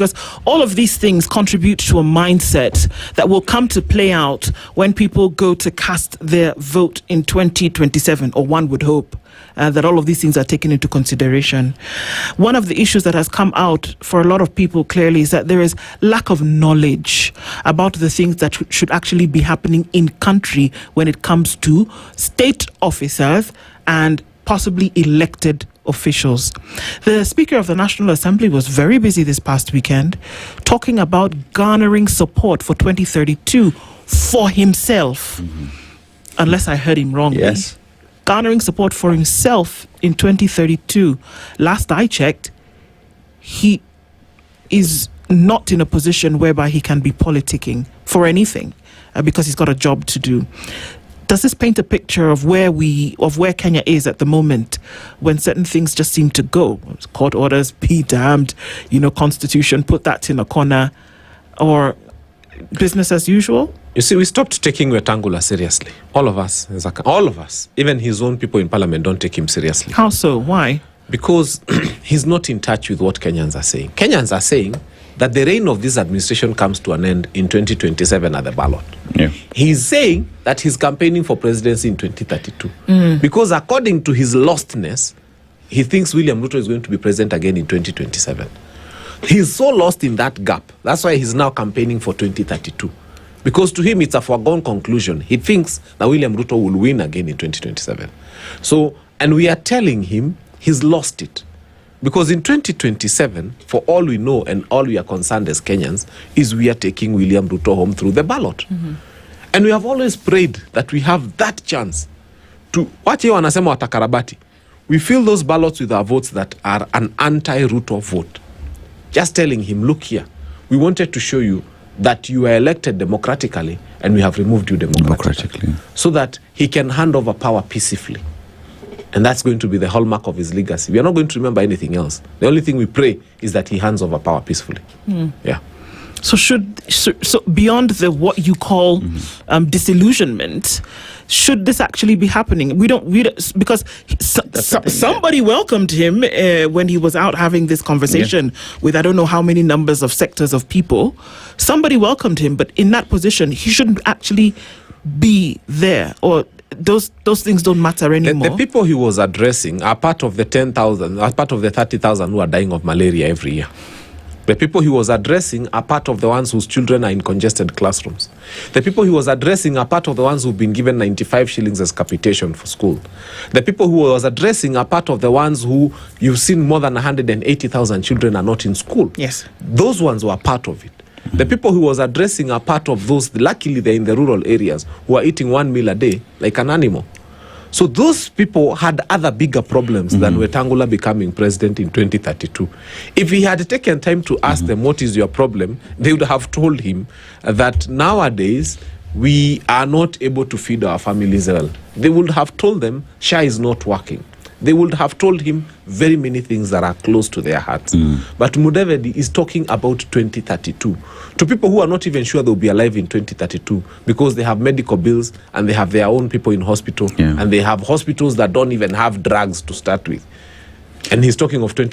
because all of these things contribute to a mindset that will come to play out when people go to cast their vote in 2027, or one would hope. That all of these things are taken into consideration. One of the issues that has come out for a lot of people clearly is that there is lack of knowledge about the things that should actually be happening in country when it comes to state officers and possibly elected officials. The Speaker of the National Assembly was very busy this past weekend talking about garnering support for 2032 for himself. Unless I heard him wrongly. Yes. Garnering support for himself in 2032. Last I checked, he is not in a position whereby he can be politicking for anything because he's got a job to do. Does this paint a picture of where Kenya is at the moment when certain things just seem to go? Court orders, be damned, constitution, put that in a corner, or business as usual? You see, we stopped taking Wetangula seriously. All of us, even his own people in parliament don't take him seriously. How so? Why? Because he's not in touch with what Kenyans are saying. Kenyans are saying that the reign of this administration comes to an end in 2027 at the ballot. Yeah. He's saying that he's campaigning for presidency in 2032. Because according to his lostness, he thinks William Ruto is going to be president again in 2027. He's so lost in that gap. That's why he's now campaigning for 2032. Because to him, it's a foregone conclusion. He thinks that William Ruto will win again in 2027. So, and we are telling him he's lost it. Because in 2027, for all we know and all we are concerned as Kenyans, is we are taking William Ruto home through the ballot. And we have always prayed that we have that chance to, what you wanasema watakarabati, we fill those ballots with our votes that are an anti-Ruto vote. Just telling him, look here, we wanted to show you that you are elected democratically and we have removed you democratically. So that he can hand over power peacefully. And that's going to be the hallmark of his legacy. We are not going to remember anything else. The only thing we pray is that he hands over power peacefully. Yeah. So so beyond the what you call disillusionment, should this actually be happening? We don't because somebody welcomed him when he was out having this conversation with I don't know how many numbers of sectors of people. Somebody welcomed him, but in that position, he shouldn't actually be there, or those things don't matter anymore. The people he was addressing are part of the 10,000, are part of the 30,000 who are dying of malaria every year. The people he was addressing are part of the ones whose children are in congested classrooms. The people he was addressing are part of the ones who've been given 95 shillings as capitation for school. The people who he was addressing are part of the ones who you've seen more than 180,000 children are not in school. Yes. Those ones were part of it. The people he was addressing are part of those, luckily they're in the rural areas, who are eating 1 meal a day like an animal. So those people had other bigger problems than Wetangula becoming president in 2032. If he had taken time to ask them, what is your problem? They would have told him that nowadays we are not able to feed our families well. They would have told them SHA is not working. They would have told him very many things that are close to their hearts. But Mudavadi is talking about 2032. To people who are not even sure they'll be alive in 2032 because they have medical bills and they have their own people in hospital and they have hospitals that don't even have drugs to start with. And he's talking of 2032.